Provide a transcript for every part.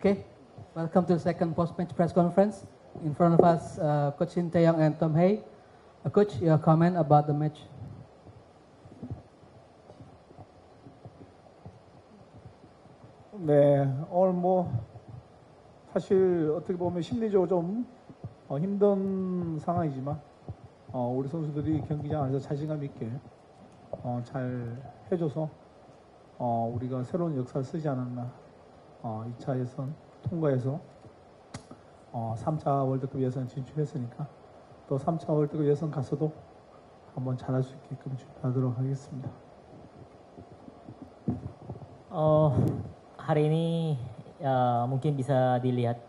Okay, welcome to the second post-match press conference. In front of us, Coach Shin Tae-yong and Tom Hae. Coach, your comment about the match. 네, 오늘 사실 어떻게 보면 심리적으로 좀 힘든 상황이지만 우리 선수들이 경기장 안에서 자신감 있게 잘 해줘서 우리가 새로운 역사를 쓰지 않았나. 2차 예선 통과해서 3차 월드컵 예선 진출했으니까 또 3차 월드컵 예선 가서도 한번 잘할 수 있게끔 준비하도록 하겠습니다. Hari ini mungkin bisa dilihat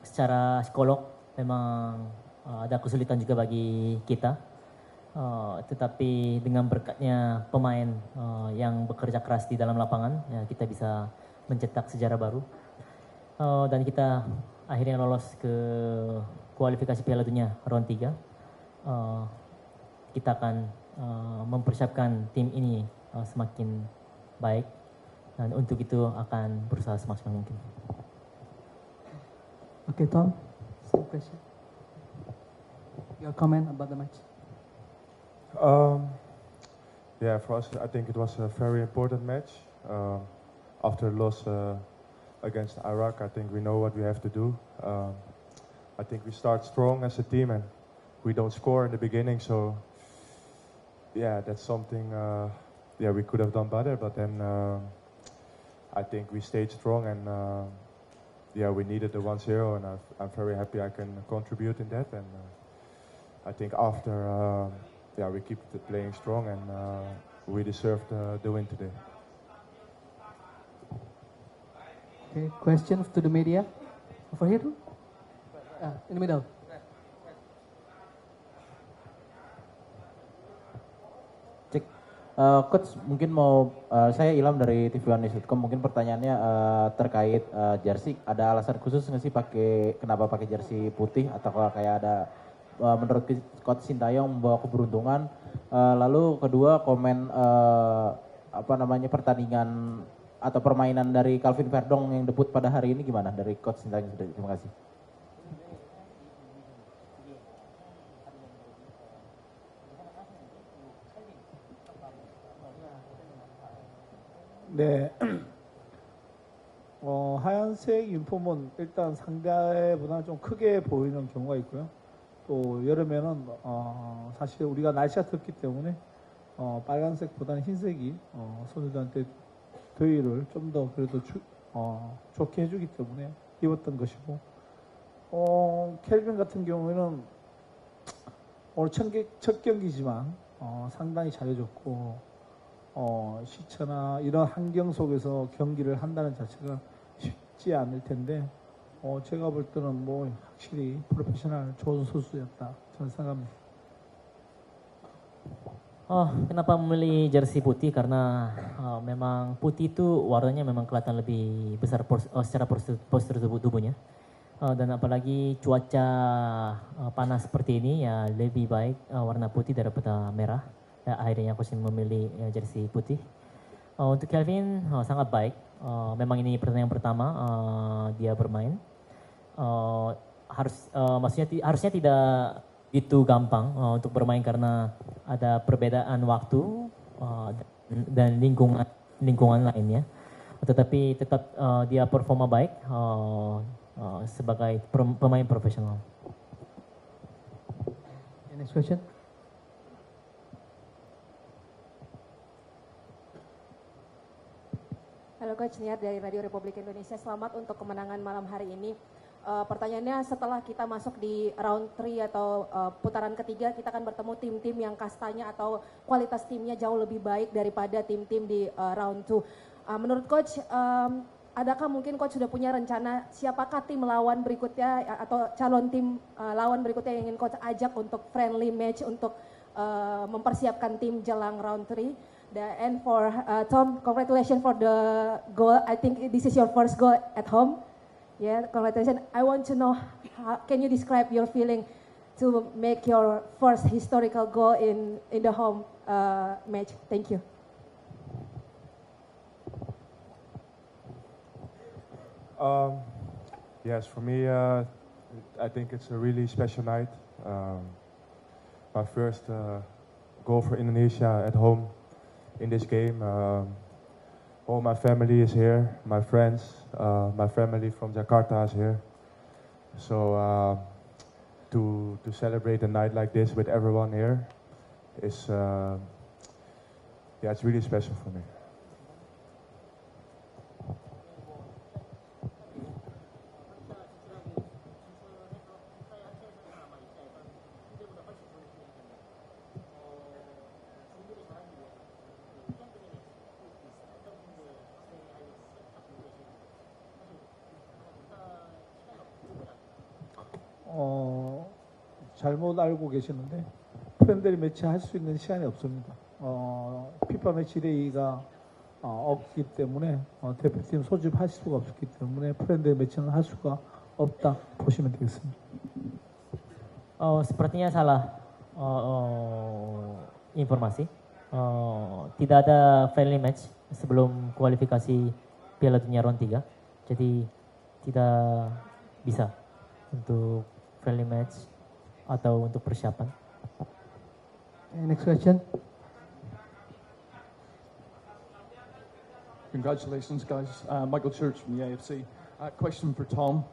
secara psikolog memang ada kesulitan juga bagi kita. Tetapi dengan berkatnya pemain yang bekerja keras di dalam lapangan, ya, kita bisa mencetak sejarah baru. Dan kita akhirnya lolos ke kualifikasi Piala Dunia round 3. Kita akan mempersiapkan tim ini semakin baik. Dan untuk itu akan berusaha semaksimal mungkin. Okay, Tom, same question. Your comment about the match. Yeah, for us, I think it was a very important match. After the loss against Iraq, I think we know what we have to do. I think we start strong as a team and we don't score in the beginning, so yeah, that's something we could have done better, but then I think we stayed strong and we needed the 1-0, and I'm very happy I can contribute in that, and I think after we keep playing strong and we deserved the win today. Okay, questions to the media? Over here too? In the middle. Cek, Coach mungkin saya Ilham dari TV1news.com, mungkin pertanyaannya terkait jersey, ada alasan khusus nggak sih kenapa pakai jersey putih, atau kalau kayak ada menurut Coach Shin Tae-yong membawa keberuntungan, lalu kedua komen pertandingan atau permainan dari Calvin Verdong yang debut pada hari ini gimana dari Coach Shin Tae-yong? Terima kasih. 네, 하얀색 유니폼은 일단 상대보다 좀 크게 보이는 경우가 있고요. 또 여름에는 사실 우리가 날씨가 덥기 때문에 빨간색보다는 흰색이 선수들한테 더위를 좀 더 그래도 좋게 해주기 때문에 입었던 것이고, 켈빈 같은 경우에는 오늘 첫 경기지만 상당히 잘해줬고, 시차나 이런 환경 속에서 경기를 한다는 자체가 쉽지 않을 텐데, 제가 볼 때는 확실히 프로페셔널 좋은 선수였다 저는 생각합니다. Kenapa memilih jersey putih? Karena memang putih itu warnanya memang kelihatan lebih besar secara postur tubuhnya. Dan apalagi cuaca panas seperti ini, ya lebih baik warna putih daripada merah. Ya, akhirnya aku memilih jersey putih. Untuk Kelvin sangat baik. Memang ini pertandingan pertama dia bermain. Harusnya tidak itu gampang untuk bermain karena ada perbedaan waktu dan lingkungan lainnya. Tetapi tetap dia performa baik sebagai pemain profesional. Next question. Halo Coach, Niar dari Radio Republik Indonesia. Selamat untuk kemenangan malam hari ini. Pertanyaannya, setelah kita masuk di round 3 atau putaran ketiga, kita akan bertemu tim-tim yang kastanya atau kualitas timnya jauh lebih baik daripada tim-tim di round 2. Menurut Coach, adakah mungkin Coach sudah punya rencana siapakah tim lawan berikutnya atau calon tim lawan berikutnya yang ingin Coach ajak untuk friendly match untuk mempersiapkan tim jelang round 3? And for Tom, congratulations for the goal. I think this is your first goal at home. Yeah, congratulations. I want to know, can you describe your feeling to make your first historical goal in the home match? Thank you. Yes, for me, I think it's a really special night. My first goal for Indonesia at home in this game. All my family is here, my friends, my family from Jakarta is here. So to celebrate a night like this with everyone here is, it's really special for me. 잘못 알고 계시는데 프렌들리 매치 할 수 있는 시간이 없습니다. 피파 매치 데이가 없기 때문에 대표팀 소집할 수가 없기 때문에 프렌들리 매치는 할 수가 없다 보시면 되겠습니다. Sepertinya salah informasi. Tidak ada friendly match sebelum kualifikasi Piala Dunia round 3. Jadi tidak bisa untuk friendly match atau untuk persiapan. Next question. Congratulations, guys. Michael Church from the AFC. Question for Tom.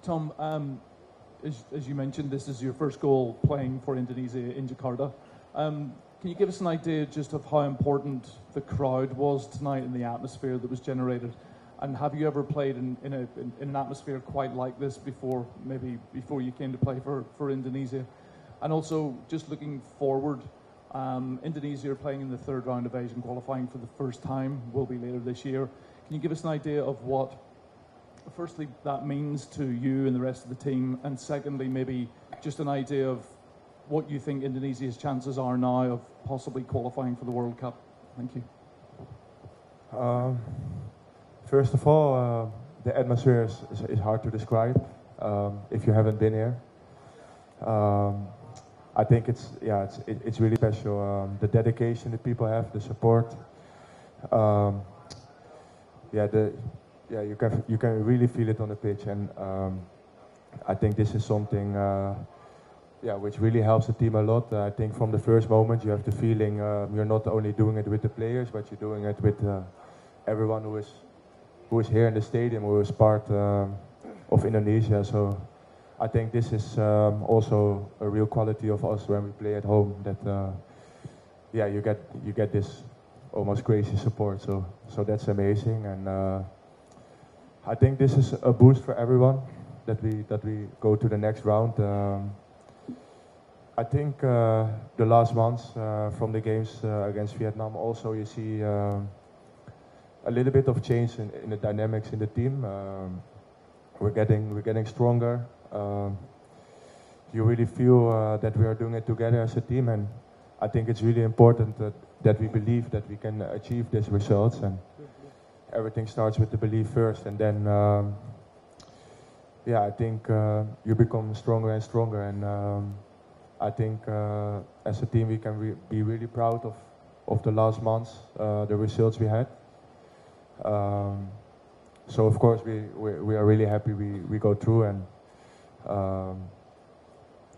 Tom, as you mentioned, this is your first goal playing for Indonesia in Jakarta. Can you give us an idea just of how important the crowd was tonight and the atmosphere that was generated? And have you ever played in an atmosphere quite like this before, maybe before you came to play for Indonesia? And also, just looking forward, Indonesia are playing in the third round of Asian qualifying for the first time, will be later this year. Can you give us an idea of what, firstly, that means to you and the rest of the team, and secondly, maybe just an idea of what you think Indonesia's chances are now of possibly qualifying for the World Cup? Thank you. First of all, the atmosphere is hard to describe if you haven't been here. I think it's really special. The dedication that people have, the support. You can really feel it on the pitch, and I think this is something which really helps the team a lot. I think from the first moment you have the feeling you're not only doing it with the players, but you're doing it with everyone who is here in the stadium, who is part of Indonesia. So I think this is also a real quality of us when we play at home. That you get this almost crazy support. So that's amazing, and I think this is a boost for everyone that we go to the next round. I think the last months from the games against Vietnam, also you see a little bit of change in the dynamics in the team. We're getting stronger. You really feel that we are doing it together as a team, and I think it's really important that we believe that we can achieve these results. And everything starts with the belief first, and then I think you become stronger and stronger. And I think as a team we can be really proud of the last months, the results we had. So of course we are really happy we go through, and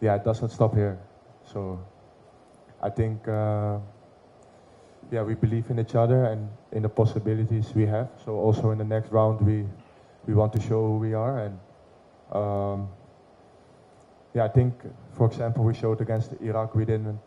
it doesn't stop here. So I think we believe in each other and in the possibilities we have. So also in the next round we want to show who we are, and I think, for example, we showed against Iraq we didn't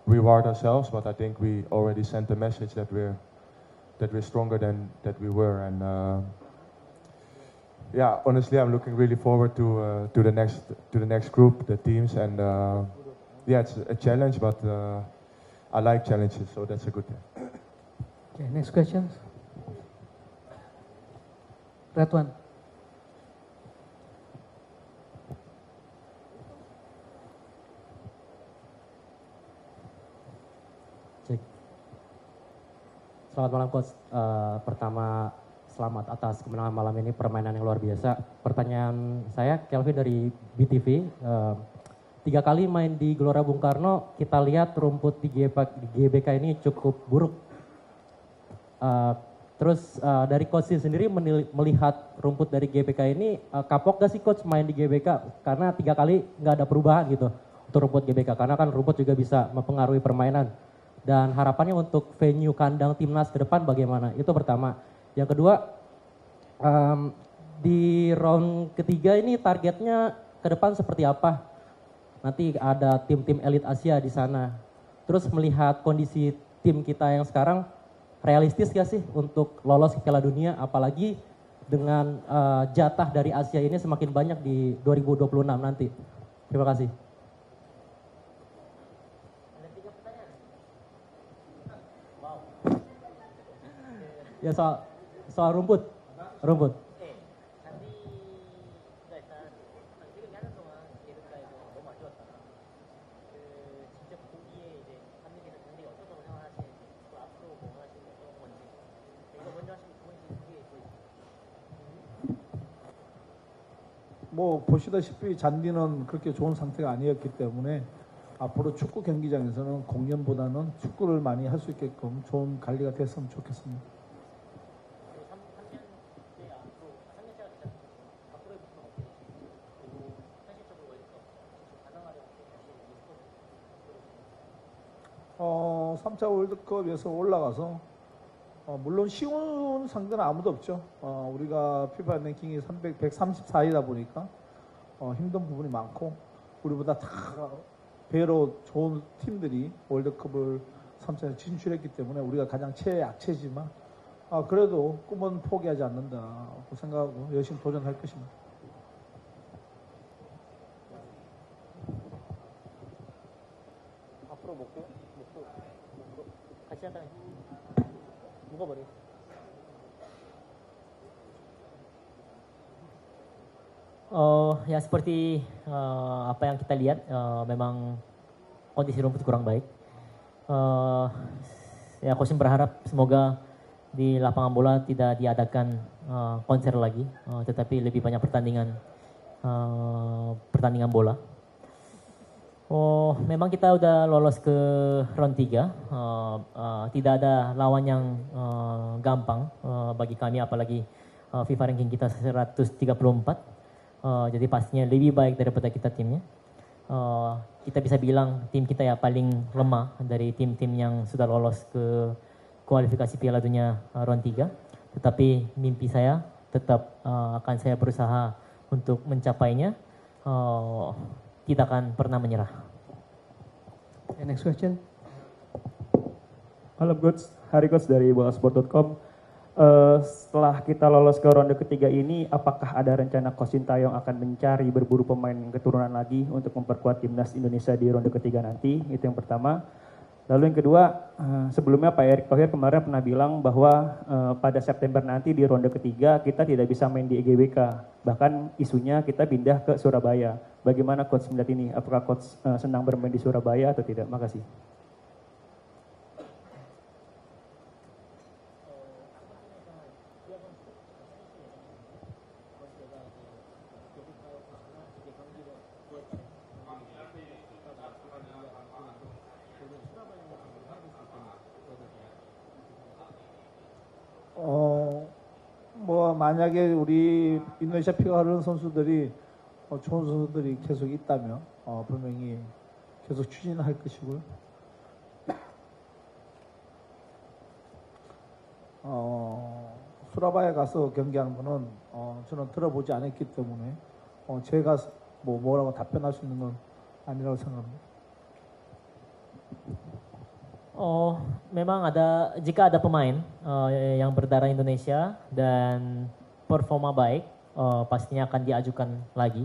reward ourselves, but I think we already sent a message that we're stronger than that we were. And honestly, I'm looking really forward to the next group, the teams, and it's a challenge, but I like challenges, so that's a good thing. Okay, next questions. Red one. Selamat malam, Coach. Pertama, selamat atas kemenangan malam ini, permainan yang luar biasa. Pertanyaan saya, Kelvin dari BTV. 3 kali main di Gelora Bung Karno, kita lihat rumput di GBK ini cukup buruk. Terus dari coach sendiri melihat rumput dari GBK ini, kapok gak sih coach main di GBK? Karena 3 kali nggak ada perubahan gitu untuk rumput GBK. Karena kan rumput juga bisa mempengaruhi permainan. Dan harapannya untuk venue kandang timnas ke depan bagaimana? Itu pertama. Yang kedua, di round ketiga ini targetnya ke depan seperti apa? Nanti ada tim-tim elit Asia di sana. Terus melihat kondisi tim kita yang sekarang, realistis gak sih untuk lolos ke Piala Dunia, apalagi dengan jatah dari Asia ini semakin banyak di 2026 nanti. Terima kasih. Ya soal rumput. 뭐 보시다시피 잔디는 그렇게 좋은 상태가 아니었기 때문에 앞으로 축구 경기장에서는 공연보다는 축구를 많이 할 수 있게끔 좋은 관리가 됐으면 좋겠습니다. 어, 3차 월드컵에서 올라가서 물론 쉬운 상대는 아무도 없죠. 우리가 피파 랭킹이 134이다 보니까 힘든 부분이 많고 우리보다 다 배로 좋은 팀들이 월드컵을 3차에 진출했기 때문에 우리가 가장 최약체지만 그래도 꿈은 포기하지 않는다고 생각하고 열심히 도전할 것입니다. 앞으로 목표 같이 하다 묶어버려. Ya seperti apa yang kita lihat, memang kondisi rumput kurang baik. Ya coach berharap semoga di lapangan bola tidak diadakan konser lagi, tetapi lebih banyak pertandingan bola. Memang kita udah lolos ke round 3, tidak ada lawan yang gampang bagi kami, apalagi FIFA ranking kita 134. Jadi pastinya lebih baik daripada kita timnya. Kita bisa bilang tim kita ya paling lemah dari tim-tim yang sudah lolos ke kualifikasi Piala Dunia round 3. Tetapi mimpi saya tetap akan saya berusaha untuk mencapainya. Tidak akan pernah menyerah. Okay, next question. Halo Coach, Hari Coach dari bolasport.com. Setelah kita lolos ke ronde ketiga ini, apakah ada rencana Coach Sintayong akan mencari berburu pemain keturunan lagi untuk memperkuat timnas Indonesia di ronde ketiga nanti? Itu yang pertama. Lalu yang kedua, sebelumnya Pak Erick Thohir kemarin pernah bilang bahwa pada September nanti di ronde ketiga kita tidak bisa main di GBK. Bahkan isunya kita pindah ke Surabaya. Bagaimana Coach melihat ini? Apakah Coach senang bermain di Surabaya atau tidak? Makasih. 뭐 만약에 우리 인도네시아 피가 흐르는 선수들이 좋은 선수들이 계속 있다면 분명히 계속 추진할 것이고요. 수라바에 가서 경기하는 거는 저는 들어보지 않았기 때문에 제가 뭐라고 답변할 수 있는 건 아니라고 생각합니다. Memang jika ada pemain yang berdarah Indonesia dan performa baik, pastinya akan diajukan lagi.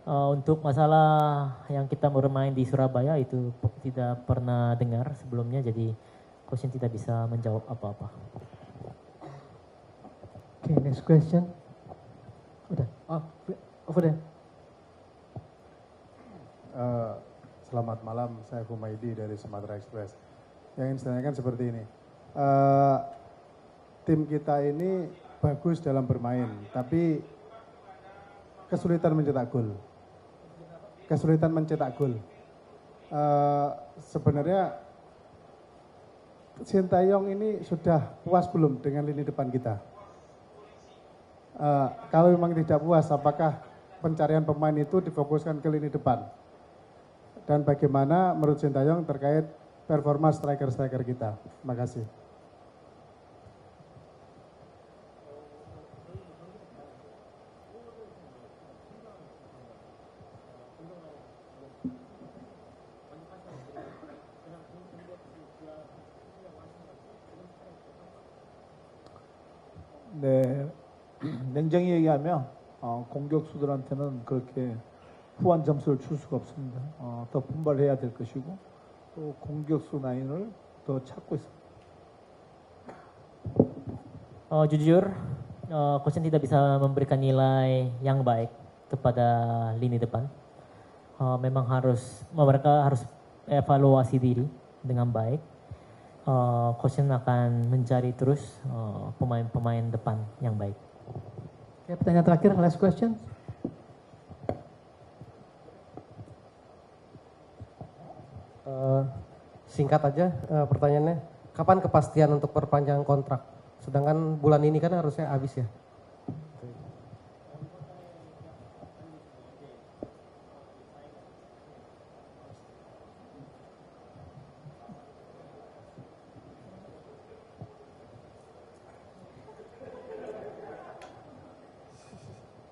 Untuk masalah yang kita bermain di Surabaya itu tidak pernah dengar sebelumnya, jadi coach tidak bisa menjawab apa-apa. Okay, next question. Udah, over there. Selamat malam, saya Humaydi dari Sumatera Express. Yang ingin saya tanyakan seperti ini, tim kita ini bagus dalam bermain, tapi kesulitan mencetak gol. Sebenarnya Sintayong ini sudah puas belum dengan lini depan kita? Kalau memang tidak puas, apakah pencarian pemain itu difokuskan ke lini depan? Dan bagaimana menurut Sintayong terkait performa striker-striker kita? Terima kasih. 네, 냉정히 얘기하면 공격수들한테는 그렇게 후한 점수를 줄 수가 없습니다. 더 분발해야 될 것이고 또 공격수 라인을 더 찾고 있습니다. Jujur, coach tidak bisa memberikan nilai yang baik kepada lini depan. Memang mereka harus evaluasi diri dengan baik. Coach akan mencari terus pemain-pemain depan yang baik. Oke, pertanyaan terakhir, last question. Singkat aja pertanyaannya, kapan kepastian untuk perpanjangan kontrak? Sedangkan bulan ini kan harusnya habis ya.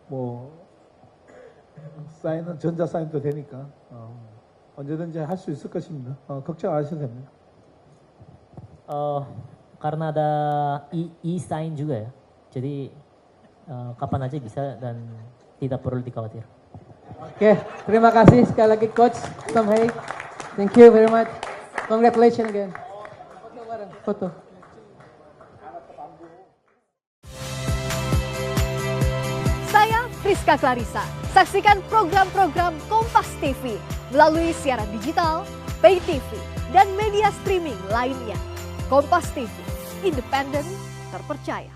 뭐 사인은 전자 사인도 되니까 언제든지 할 수 있을 것입니다. 걱정 안 하셔도 됩니다. Karena ada e-sign juga ya, jadi kapan aja bisa dan tidak perlu dikhawatir. Oke, terima kasih sekali lagi Coach Tom Hey. Thank you very much. Congratulations again. Foto bareng, foto. Saya Friska Clarissa. Saksikan program-program Kompas TV melalui siaran digital, pay TV, dan media streaming lainnya. Kompas TV, independen, terpercaya.